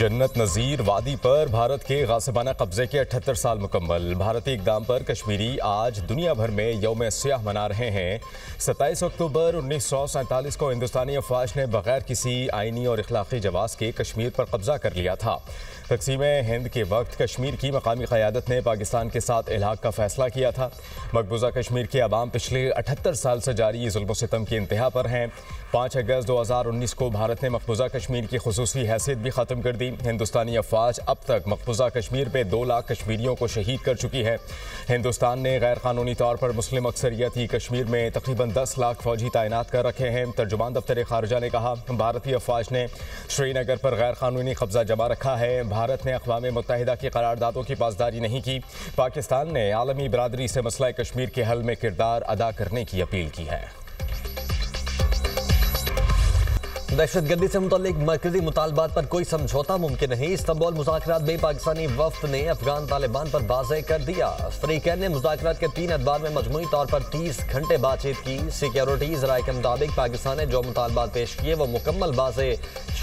जन्नत नज़ीर वादी पर भारत के गासिबाना कब्जे के 78 साल मुकम्मल। भारतीय इक़दाम पर कश्मीरी आज दुनिया भर में यौम सियाह मना रहे हैं। 27 अक्टूबर 1947 को हिंदुस्तानी अफवाज ने बगैर किसी आइनी और इखलाकी जवाज़ के कश्मीर पर कब्जा कर लिया था। तक़सीम हिंद के वक्त कश्मीर की मकामी क़यादत ने पाकिस्तान के साथ इलाक़ का फ़ैसला किया था। मकबूजा कश्मीर के अवाम पिछले 78 साल से जारी जुल्म सितम की इंतहा पर हैं। 5 अगस्त 2019 को भारत ने मकबूजा कश्मीर की खुसूसी हैसियत भी ख़त्म कर दी। हिंदुस्तानी अफवाज अब तक मकबूजा कश्मीर में 2 लाख कश्मीरियों को शहीद कर चुकी है। हिंदुस्तान ने गैर कानूनी तौर पर मुस्लिम अक्सरियती कश्मीर में तकरीबन 10 लाख फौजी तैनात कर रखे हैं। तर्जुमान दफ्तर खारजा ने कहा, भारतीय अफवाज ने श्रीनगर पर गैर कानूनी कब्जा जमा रखा है। भारत ने अक़वाम मुत्तहिदा की करारदादों की पासदारी नहीं की। पाकिस्तान ने आलमी बरादरी से मसला कश्मीर के हल में किरदार अदा करने की अपील की है। दहशतगर्दी से मुतल्लिक मरकजी मुतालबात पर कोई समझौता मुमकिन नहीं। इस्तांबुल मुज़ाकरात में पाकिस्तानी वफ्द ने अफगान तालिबान पर वाज़ेह कर दिया। फ़रीक़ैन ने मुज़ाकरात के 3 अदवार में मजमूई तौर पर 30 घंटे बातचीत की। सिक्योरिटीज़ राय के मुताबिक पाकिस्तान ने जो मुतालबात पेश किए वो मुकम्मल वाज़ेह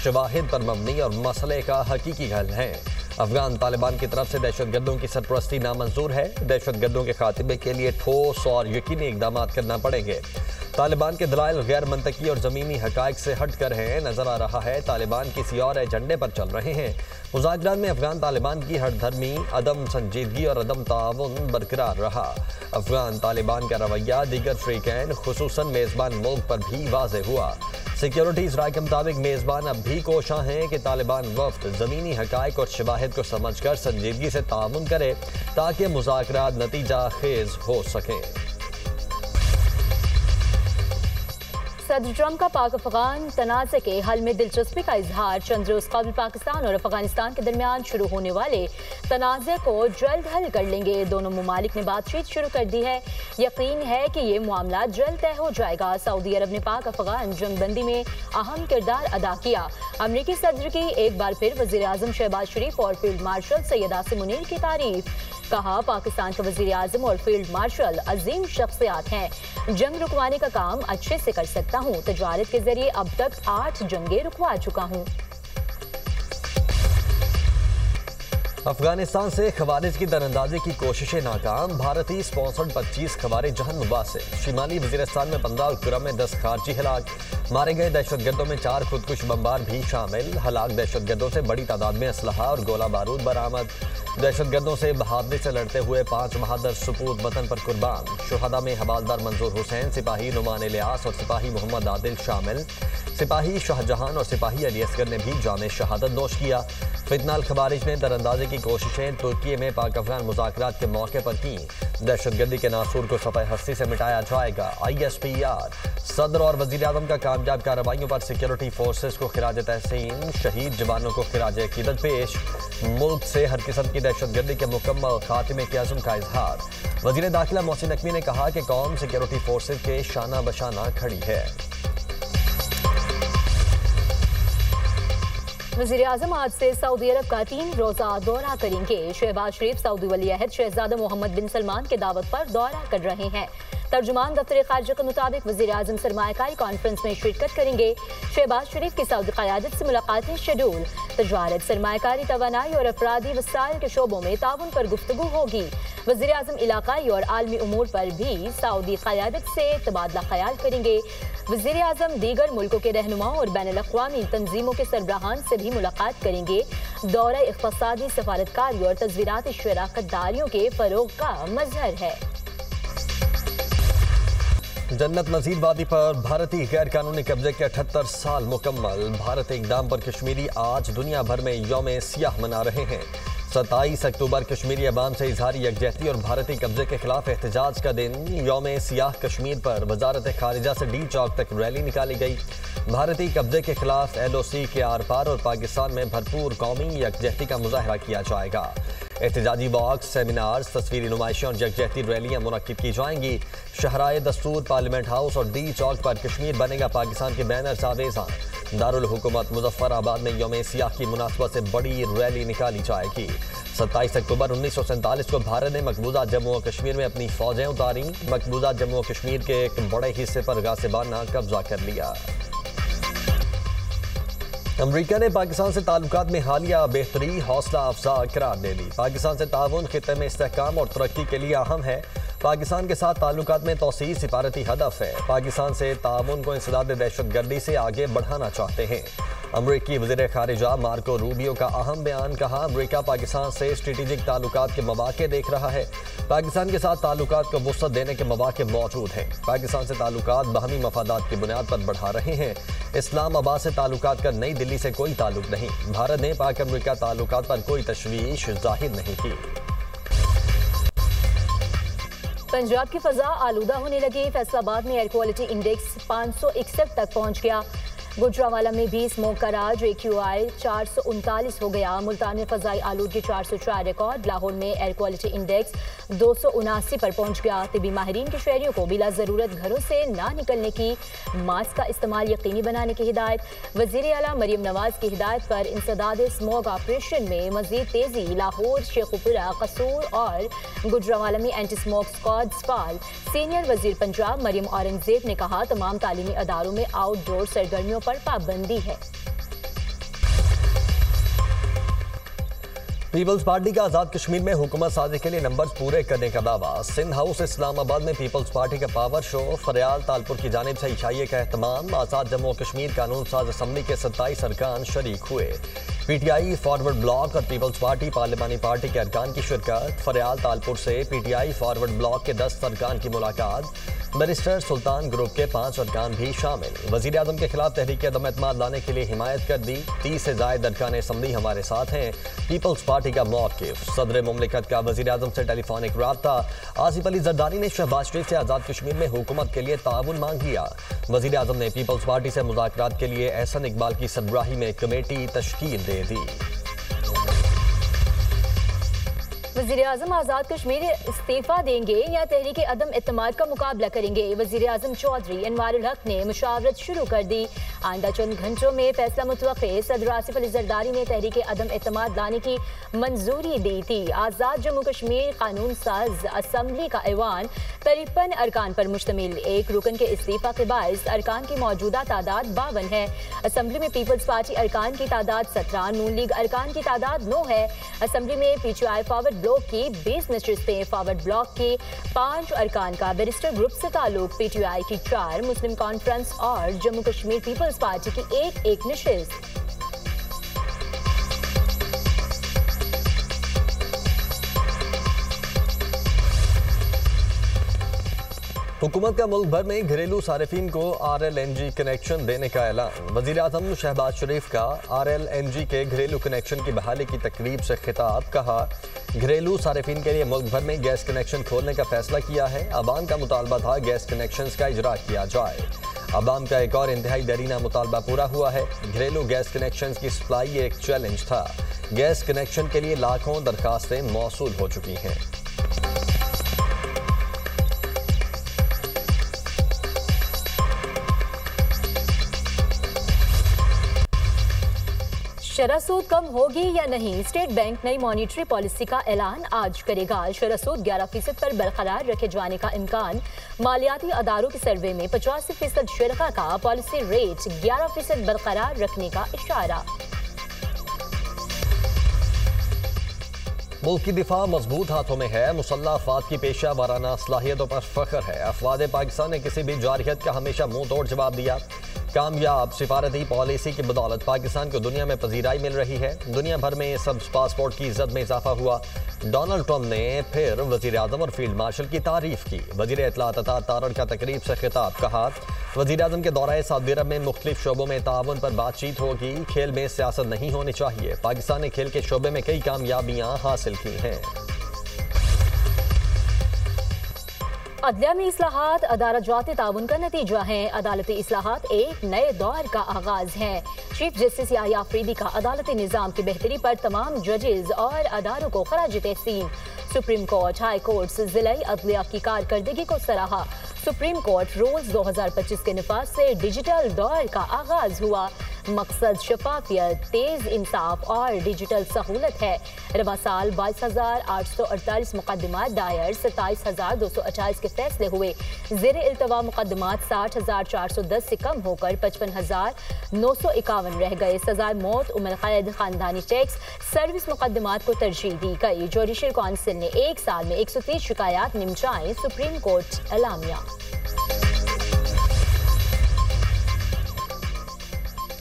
शवाहिद पर मबनी और मसले का हकीकी हल है। अफगान तालिबान की तरफ से दहशतगर्दों की सरपरस्ती नामंजूर है। दहशतगर्दों के खात्मे के लिए ठोस और यकीनी इक़दाम करना पड़ेंगे। तालिबान के दलाइल गैर मंतकी और ज़मीनी हक़ाइक़ से हट कर हैं। नज़र आ रहा है तालिबान किसी और एजेंडे पर चल रहे हैं। मुज़ाकरात में अफगान तालिबान की हठधर्मी, अदम संजीदगी और अदम ताउन बरकरार रहा। अफगान तालिबान का रवैया दीगर फ़रीक़ैन खुसूसन मेज़बान मुल्क पर भी वाज़ेह हुआ। सिक्योरिटीज़ राय के मुताबिक मेज़बान अब भी कोशां हैं कि तालिबान वफ्द ज़मीनी हक़ाइक़ और शवाहिद को समझ कर संजीदगी से ताउन करे ताकि मुज़ाकरात नतीजा खेज़ हो सकें। सदर ट्रंप का पाक अफगान तनाज़े के हल में दिलचस्पी का इजहार। चंद रोज़ कबल पाकिस्तान और अफगानिस्तान के दरमियान शुरू होने वाले तनाज़े को जल्द हल कर लेंगे। दोनों ममालिक ने बातचीत शुरू कर दी है। यकीन है कि ये मामला जल्द तय हो जाएगा। सऊदी अरब ने पाक अफगान जंगबंदी में अहम किरदार अदा किया। अमरीकी सदर की एक बार फिर वज़ीर आज़म शहबाज शरीफ और फील्ड मार्शल सैयद आसिम मुनीर की तारीफ। कहा, पाकिस्तान के वज़ीर आज़म और फील्ड मार्शल अजीम शख्सियात हैं। जंग रुकवाने का काम अच्छे से कर सकता हूँ। तजारत के जरिए अब तक 8 जंगें रुकवा चुका हूँ। अफगानिस्तान से खवारिज की दरअंदाजी की कोशिशें नाकाम। भारतीय स्पॉन्सर्ड 25 खवारिज जहन मुबासे। शिमाली वज़ीरिस्तान में 15 और कुरम में 10 खारजी हलाक। मारे गए दहशतगर्दों में 4 खुदकुश बमबार भी शामिल। हलाक दहशतगर्दों से बड़ी तादाद में असलहा और गोला बारूद बरामद। दहशतगर्दों से बहादुरी से लड़ते हुए 5 बहादुर सुपूत वतन पर कुर्बान। शुहदा में हवालदार मंजूर हुसैन, सिपाही नुमान इलियास और सिपाही मोहम्मद आदिल शामिल। सिपाही शाहजहान और सिपाही अली असगर ने भी जामे शहादत नोश किया। फितनाल खवारिज ने दरअंदाजी की कोशिशें तुर्की में पाक अफगान मुज़ाकरात के मौके पर की। दहशतगर्दी के नासूर को सफ़ह हस्ती से मिटाया जाएगा। ISPR सदर और वज़ीर आज़म का कामयाब कार्रवाइयों पर सिक्योरिटी फोर्सेस को खिराज तहसीन। शहीद जवानों को खिराज अकीदत पेश। मुल्क से हर किस्म की दहशतगर्दी के मुकम्मल खात्मे के अज़्म का इजहार। वज़ीर दाखिला मोहसिन नकवी ने कहा कि कौम सिक्योरिटी फोर्सेस के शाना बशाना खड़ी है। वज़ीर आज़म आज से सऊदी अरब का 3 रोज़ा दौरा करेंगे। शहबाज शरीफ सऊदी वली अहद शहजादा मोहम्मद बिन सलमान के दावत पर दौरा कर रहे हैं। तर्जुमान दफ्तर खारजा के मुताबिक वज़ीर आज़म सरमायाकारी कॉन्फ्रेंस में शिरकत करेंगे। शहबाज शरीफ की सऊदी क़यादत से मुलाकातें शेड्यूल। तजारत, सरमायाकारी, तवानाई और अफरादी वसाइल के शोबों में ताउन पर गुफ्तगू होगी। वज़ीर आज़म इलाकाई और आलमी उमूर पर भी सऊदी क़यादत से तबादला ख्याल करेंगे। वज़ीर आज़म दीगर मुल्कों के रहनुमाओं और बैनुल-अक़वामी तंजीमों के सरबराहान से भी मुलाकात करेंगे। दौरा इक़्तिसादी, सफारतकारी और तज़वीराती शराकतदारियों के फ़रोग़ का मज़हर है। जन्नत नज़ीर वादी पर भारतीय गैर कानूनी कब्जे के 78 साल मुकम्मल। भारतीय इक़दाम पर कश्मीरी आज दुनिया भर में यौम सियाह मना रहे हैं। 27 अक्टूबर कश्मीरी अवाम से इजहारी यकजहती और भारतीय कब्जे के खिलाफ एहतजाज का दिन। यौम सियाह कश्मीर पर वजारत खारिजा से डी चौक तक रैली निकाली गई। भारतीय कब्जे के खिलाफ LOC के आर पार और पाकिस्तान में भरपूर कौमी यकजहती का मुजाहरा किया जाएगा। एहतजाजी वॉक्स, सेमिनार्स, तस्वीरी नुमाइशें और यकजहती रैलियाँ मुनक्किद की जाएंगी। शहराए दस्तूर, पार्लियामेंट हाउस और डी चौक पर कश्मीर बनेगा पाकिस्तान के बैनर आवेज़ा। दारुल हुकूमत मुजफ्फराबाद में यौम सियाह की मुनासबत से बड़ी रैली निकाली जाएगी। 27 अक्टूबर 1947 को भारत ने मकबूजा जम्मू और कश्मीर में अपनी फौजें उतारी। मकबूजा जम्मू और कश्मीर के एक बड़े हिस्से पर गासिबाना कब्जा कर लिया। अमरीका ने पाकिस्तान से ताल्लुकात में हालिया बेहतरी हौसला अफजा करार दे दी। पाकिस्तान से ताउन खित्ते में इस्तेहकाम और तरक्की के लिए अहम है। पाकिस्तान के साथ ताल्लुकात में तोसी सिफारती हदफ है। पाकिस्तान से ताउन को इंसदाद दहशतगर्दी से आगे बढ़ाना चाहते हैं। अमरीकी वज़ीर ख़ारिजा मार्को रूबियो का अहम बयान, कहा अमरीका पाकिस्तान से स्ट्रेटेजिक ताल्लुकात के मौके देख रहा है। पाकिस्तान के साथ ताल्लुकात को वुसअत देने के मौके मौजूद हैं। पाकिस्तान से ताल्लुकात बाहमी मफादात की बुनियाद पर बढ़ा रहे हैं। इस्लामाबाद से ताल्लुकात का नई दिल्ली से कोई ताल्लुक नहीं। भारत ने पाक अमरीका ताल्लुकात पर कोई तशवीश जाहिर नहीं की। पंजाब की फजा आलूदा होने लगी। फैसलाबाद में एयर क्वालिटी इंडेक्स 561 तक पहुंच गया। गुजरावाला में भी स्मोक का राज AQI 439 हो गया। मुल्तान में फजाई आलूदगी 404 रिकॉर्ड। लाहौर में एयर क्वालिटी इंडेक्स 279 पर पहुंच गया। तिबी माहिरीन के शहरियों को बिला ज़रूरत घरों से ना निकलने की, मास्क का इस्तेमाल यकीनी बनाने की हिदायत। वज़ीर आला मरियम नवाज की हिदायत पर इंसदाद स्मोक ऑपरेशन में मज़ीद तेज़ी। लाहौर, शेखुपुरा, कसूर और गुजरावाला में एंटी स्मोक स्क्वाड्स फाल। सीनियर वज़ीर पंजाब मरियम औरंगजेब ने कहा तमाम तालीमी अदारों में आउटडोर सरगर्मियों पर पाबंदी है। पीपल्स पार्टी का आज़ाद कश्मीर में हुकूमत साजी के लिए नंबर्स पूरे करने का दावा। सिंध हाउस इस्लामाबाद में पीपल्स पार्टी का पावर शो। फरियाल तालपुर की जानिब से इशाइये का एहतमाम। आज़ाद जम्मू कश्मीर कानून साज असम्बली के 27 अरकान शरीक हुए। PTI फॉरवर्ड ब्लॉक और पीपल्स पार्टी पार्लिमानी पार्टी के अरकान की शिरकत। फरियाल तालपुर से PTI फॉरवर्ड ब्लॉक के 10 अरकान की मुलाकात। बैरिस्टर सुल्तान ग्रुप के 5 अरकान भी शामिल। वज़ीर आज़म के खिलाफ तहरीक अदम एतमाद लाने के लिए हिमायत कर दी। 30 से ज़ायद अरकान असम्बली हमारे साथ हैं। पीपल्स पार्टी का मौक़िफ़। सदर मुमलिकत का वज़ीर आज़म से टेलीफोनिक राब्ता। आसिफ अली जरदारी ने शहबाज शरीफ से आज़ाद कश्मीर में हुकूमत के लिए ताउन मांग लिया। वज़ीर आज़म ने पीपल्स पार्टी से मुज़ाकरात के लिए एहसन इकबाल की सरबराही में कमेटी तश्कील दे दी। वज़ीर आज़म आज़ाद कश्मीर इस्तीफ़ा देंगे या तहरीक अदम इत्तेमाद का मुकाबला करेंगे। वज़ीर आज़म चौधरी अनवारुल हक ने मुशावरत शुरू कर दी। आइंदा चंद घंटों में फैसला मुतवक्के। सदर आसिफ अली जरदारी ने तहरीक अदम इत्तेमाद लाने की मंजूरी दी थी। आज़ाद जम्मू कश्मीर कानून साज असम्बली का ऐवान 53 अरकान पर मुश्तमिल। एक रुकन के इस्तीफ़ा के बायस अरकान की मौजूदा तादाद 52 है। असम्बली में पीपल्स पार्टी अरकान की तादाद 17, नून लीग अरकान की तादाद 9 है। असम्बली में PTI फॉरवर्ड ब्लॉक की 20 नशिस्तें, फॉरवर्ड ब्लॉक के 5 अरकान का बैरिस्टर ग्रुप से ताल्लुक। PTI की 4, मुस्लिम कॉन्फ्रेंस और जम्मू कश्मीर पीपल्स पार्टी की एक नशिस्त। हुकूमत का मुल्क भर में घरेलू सारिफिन को RLNG कनेक्शन देने का ऐलान। वज़ीर आज़म शहबाज शरीफ का RLNG के घरेलू कनेक्शन की बहाली की तकरीब से खिताब। कहा घरेलू सारिफिन के लिए मुल्क भर में गैस कनेक्शन खोलने का फैसला किया है। अवाम का मुतालबा था गैस कनेक्शन का इजरा किया जाए। अवाम का एक और इंतहाई दरीना मुतालबा पूरा हुआ है। घरेलू गैस कनेक्शन की सप्लाई एक चैलेंज था। गैस कनेक्शन के लिए लाखों दरखास्तें मौसूल हो चुकी हैं। शरह सूद कम होगी या नहीं, स्टेट बैंक नई मॉनिटरी पॉलिसी का ऐलान आज करेगा। शरह सूद 11% पर बरकरार रखे जाने का इम्कान। मालियाती अदारों के सर्वे में 85% शरह का पॉलिसी रेट 11% बरकरार रखने का इशारा। मुल्क की दिफा मजबूत हाथों में है। मुसल्लह अफवाद की पेशा वाराना सलाहियतों पर फख्र है। अफवाद पाकिस्तान ने किसी भी जारहियत का हमेशा मुंह तोड़ जवाब दिया। कामयाब सिफारती पॉलिसी की बदौलत पाकिस्तान को दुनिया में पजीराई मिल रही है। दुनिया भर में सब पासपोर्ट की इज्जत में इजाफा हुआ। डोनाल्ड ट्रंप ने फिर वज़ीर आज़म और फील्ड मार्शल की तारीफ की। वज़ीर इत्तलात अता तारड़ का तकरीब से खिताब। कहा वज़ीर आज़म के दौरे सऊदी अरब में मुख्तलिफ शोबों में ताउन पर बातचीत होगी। खेल में सियासत नहीं होनी चाहिए। पाकिस्तान ने खेल के शोबे में कई कामयाबियाँ हासिल की हैं। अदलिया में इस्लाहात अदालत जाती ताउन का नतीजा है। अदालती इस्लाहात एक नए दौर का आगाज है। चीफ जस्टिस याह्या अफरीदी का अदालती निज़ाम की बेहतरी पर तमाम जजेस और अदारों को खराज तहसीन। सुप्रीम कोर्ट, हाई कोर्ट से ज़िलाई अदलिया की कारकर्दगी को सराहा। सुप्रीम कोर्ट रूल्स 2025 के निफाज से डिजिटल दौर का आगाज हुआ। मकसद शफाफियत, तेज इंसाफ और डिजिटल सहूलत है। रवा साल 22,848 मुकदमात दायर, 27,228 के फैसले हुए। ज़ेर इल्तवा मुकदमात 60,410 से कम होकर 55,951 रह गए। सजा मौत, उम्र कैद, खानदानी टैक्स, सर्विस मुकदमात को तरजीह दी गई। जुडिशल काउंसिल ने एक साल में 130 शिकायत निपटाएं, सुप्रीम कोर्ट एलामिया।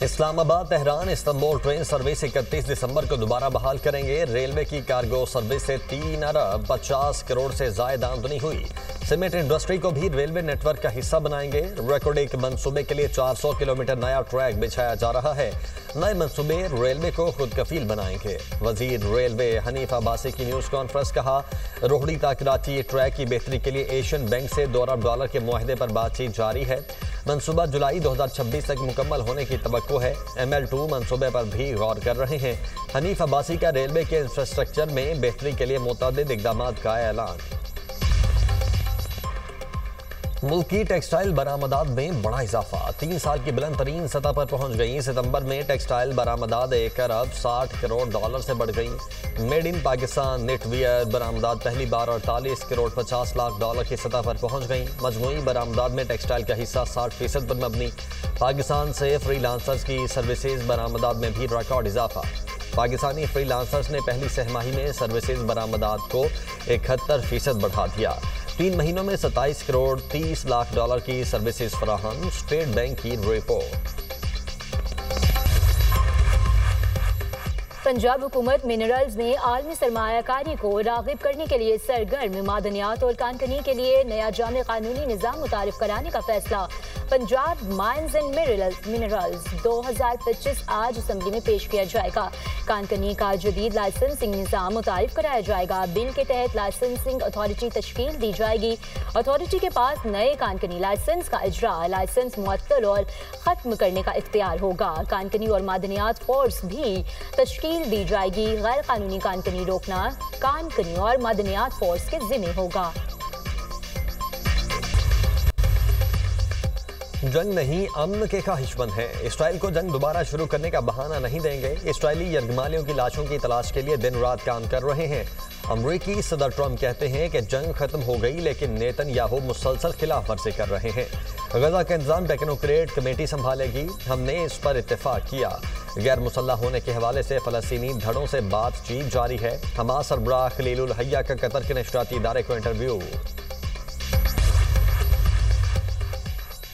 Islamabad Tehran Istanbul train service 31 दिसंबर को दोबारा बहाल करेंगे। रेलवे की कार्गो सर्विस से 3 अरब 50 करोड़ से ज्यादा आमदनी हुई। सीमेंट इंडस्ट्री को भी रेलवे नेटवर्क का हिस्सा बनाएंगे। रेकॉर्ड एक मंसूबे के लिए 400 किलोमीटर नया ट्रैक बिछाया जा रहा है। नए मंसूबे रेलवे को खुद कफील बनाएंगे। वजीर रेलवे हनीफ अब्बासी की न्यूज कॉन्फ्रेंस, कहा रोहड़ी तक कराची ट्रैक की बेहतरी के लिए एशियन बैंक से $2 अरब के मुआहदे पर बातचीत जारी है। मंसूबा जुलाई 2026 तक मुकम्मल होने की तवक्को है। ML2 मंसूबे पर भी गौर कर रहे हैं। हनीफ अब्बासी का रेलवे के इंफ्रास्ट्रक्चर में बेहतरी के लिए मुतअद्दिद इक़दामात का ऐलान। मुल्की टेक्सटाइल बरामदात में बड़ा इजाफा, 3 साल की बुलंद तरीन सतह पर पहुंच गई। सितंबर में टेक्सटाइल बरामदात 1 अरब 60 करोड़ डॉलर से बढ़ गई। मेड इन पाकिस्तान नेटवियर बरामदात पहली बार 48 करोड़ 50 लाख डॉलर की सतह पर पहुंच गई। मजमूई बरामदात में टेक्सटाइल का हिस्सा 60% पर मबनी। पाकिस्तान से फ्रीलांसर्स की सर्विसेज बरामदात में भी रिकॉर्ड इजाफा। पाकिस्तानी फ्रीलांसर्स ने पहली सहमाही में सर्विसेज बरामदात को 71% बढ़ा दिया। 3 महीनों में 27 करोड़ 30 लाख डॉलर की सर्विसेज फराहम, स्टेट बैंक की रिपोर्ट। पंजाब हुकूमत मिनरल्स में आलमी सरमायाकारी को राग़िब करने के लिए सरगर्म, मादनियात और कानकनी के लिए नया जामे कानूनी निज़ाम मुतारिफ कराने का फैसला। पंजाब माइंस एंड मिनरल्स 2025 आज असम्बली में पेश किया जाएगा। कानकनी का जदीद लाइसेंसिंग निज़ाम मुतारिफ कराया जाएगा। बिल के तहत लाइसेंसिंग अथॉरिटी तश्कील दी जाएगी। अथॉरिटी के पास नए कानकनी लाइसेंस का इजरा, लाइसेंस मुअत्तल और ख़त्म करने का इख्तियार होगा। कानकनी और मादनियात फोर्स भी तश्कील दी जाएगी। गैर कानूनी कानकनी रोकना कानकनी और मादनियात फोर्स के जिम्मे होगा। जंग नहीं, अमन के ख्वाहिशमंद है। इसराइल को जंग दोबारा शुरू करने का बहाना नहीं देंगे। इसराइली यरगमालियों की लाशों की तलाश के लिए दिन रात काम कर रहे हैं। अमरीकी सदर ट्रंप कहते हैं कि जंग खत्म हो गई, लेकिन नेतन्याहू मुसलसल खिलाफ वर्जी कर रहे हैं। गजा का इंतजाम टेक्नोक्रेट कमेटी संभालेगी, हमने इस पर इत्तेफाक किया। गैर मुसल्लह होने के हवाले से फलस्तीनी धड़ों से बातचीत जारी है। हमास सरबराह खलीलुल हय्या का कतर के नशरियाती इदारे को इंटरव्यू।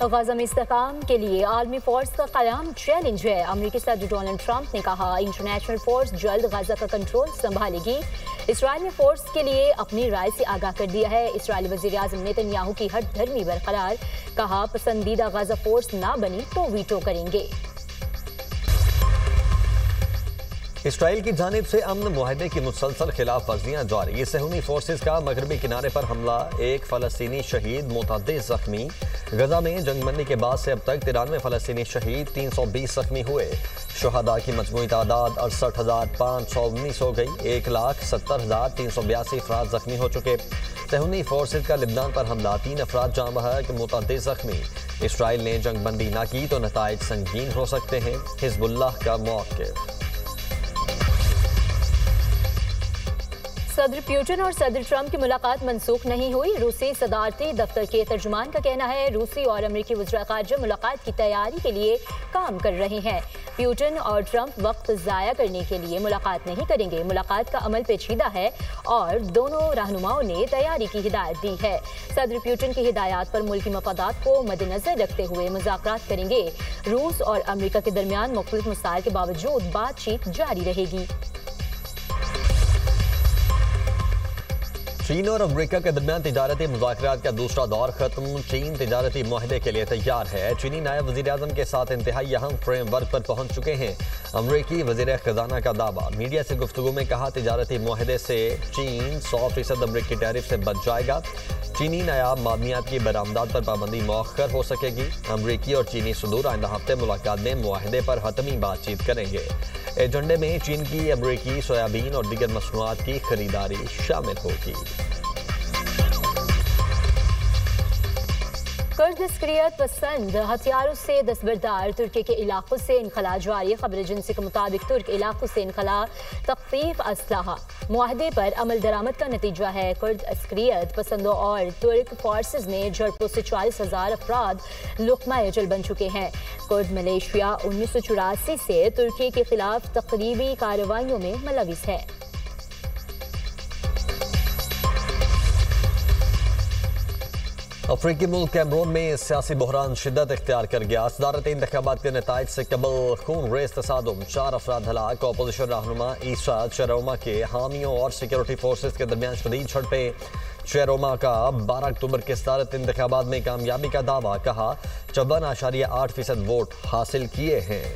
गजा में इस्तेहकाम के लिए आलमी फोर्स का क़याम चैलेंज है। अमरीकी सदर डोनाल्ड ट्रंप ने कहा इंटरनेशनल फोर्स जल्द गजा का कंट्रोल संभालेगी। इसराइल ने फोर्स के लिए अपनी राय से आगाह कर दिया है। इसराइली वज़ीर आज़म नेतन्याहू की हर धर्मी बरकरार, कहा पसंदीदा गजा फोर्स ना बनी तो वीटो करेंगे। इसराइल की जानिब से अमन मुआहदे की मुसलसल खिलाफ वर्जियाँ जारी। सहूनी फोर्सेज का मगरबी किनारे पर हमला, 1 फलस्तीनी शहीद, मुतअद्दिद जख्मी। गजा में जंगबंदी के बाद से अब तक 93 फलस्तीनी शहीद, 320 जख्मी हुए। शुहदा की मजमूई तादाद 68,519 हो गई। 1,70,382 अफराद जख्मी हो चुके। सहूनी फोर्सेज का लिबनान पर हमला, 3 अफराद जाँ बहक, मुतअद्दिद जख्मी। इसराइल ने जंगबंदी ना की तो नताइज संगीन हो सकते हैं, हिजबुल्लाह का मौक़िफ़। सदर पुतिन और सदर ट्रंप की मुलाकात मनसूख नहीं हुई। रूसी सदारती दफ्तर के तर्जुमान का कहना है रूसी और अमरीकी वज़ीर ख़ारिजा मुलाकात की तैयारी के लिए काम कर रहे हैं। पुतिन और ट्रंप वक्त ज़ाया करने के लिए मुलाकात नहीं करेंगे। मुलाकात का अमल पेचीदा है और दोनों रहनुमाओं ने तैयारी की हिदायत दी है। सदर पुतिन की हिदायत पर मुल्की मफादात को मद्देनजर रखते हुए मुज़ाकरात करेंगे। रूस और अमरीका के दरमियान मुख्तलिफ मसाइल के बावजूद बातचीत जारी रहेगी। चीन और अमेरिका के दरमियान तिजारती मुज़ाकरात का दूसरा दौर खत्म। चीन तिजारती मुआहदे के लिए तैयार है। चीनी नायब वज़ीर आज़म के साथ इंतहाई अहम फ्रेमवर्क पर पहुंच चुके हैं। अमरीकी वज़ीर ख़जाना का दावा, मीडिया से गुफ्तगू में कहा तिजारती मुआहदे से चीन 100% अमरीकी टैरिफ से बच जाएगा। चीनी नायाब मादनियात की बरामदात पर पाबंदी मौखर हो सकेगी। अमरीकी और चीनी सदूर आइंदा हफ्ते मुलाकात में मुआहदे पर हतमी बातचीत करेंगे। एजेंडे में चीन की अमरीकी सोयाबीन और दीगर मसनूआत की खरीदारी शामिल होगी। कुर्द अस्करियत पसंद हथियारों से दस्तबरदार तुर्की के इलाकों से इनखला जारी। खबर एजेंसी के मुताबिक तुर्क इलाकों से इनखला तख्फीफ असलाहा मुआहदे पर अमल दरामद का नतीजा है। कुर्द अस्करियत पसंदों और तुर्क फोर्सेज में झड़पों से 40,000 अफराद लुक़मा अजल बन चुके हैं। कुर्द मलेशिया 1984 से तुर्की के खिलाफ तकरीबी कार्रवाइयों में मुलविस है। अफ्रीकी मुल्क कैमरून में सियासी बहरान शिद्दत इख्तियार कर गया। सदारती इंतखाबात के नताइज से कबल खून रेज तसादुम, 4 अफराद हलाक। अपोजिशन रहनुमा ईसा चेरोमा के हामियों और सिक्योरिटी फोर्सेज के दरमियान शदीद झड़पें। चेरोमा का 12 अक्टूबर के सदारती इंतखाबात में कामयाबी का दावा, कहा 54.8% वोट हासिल किए हैं।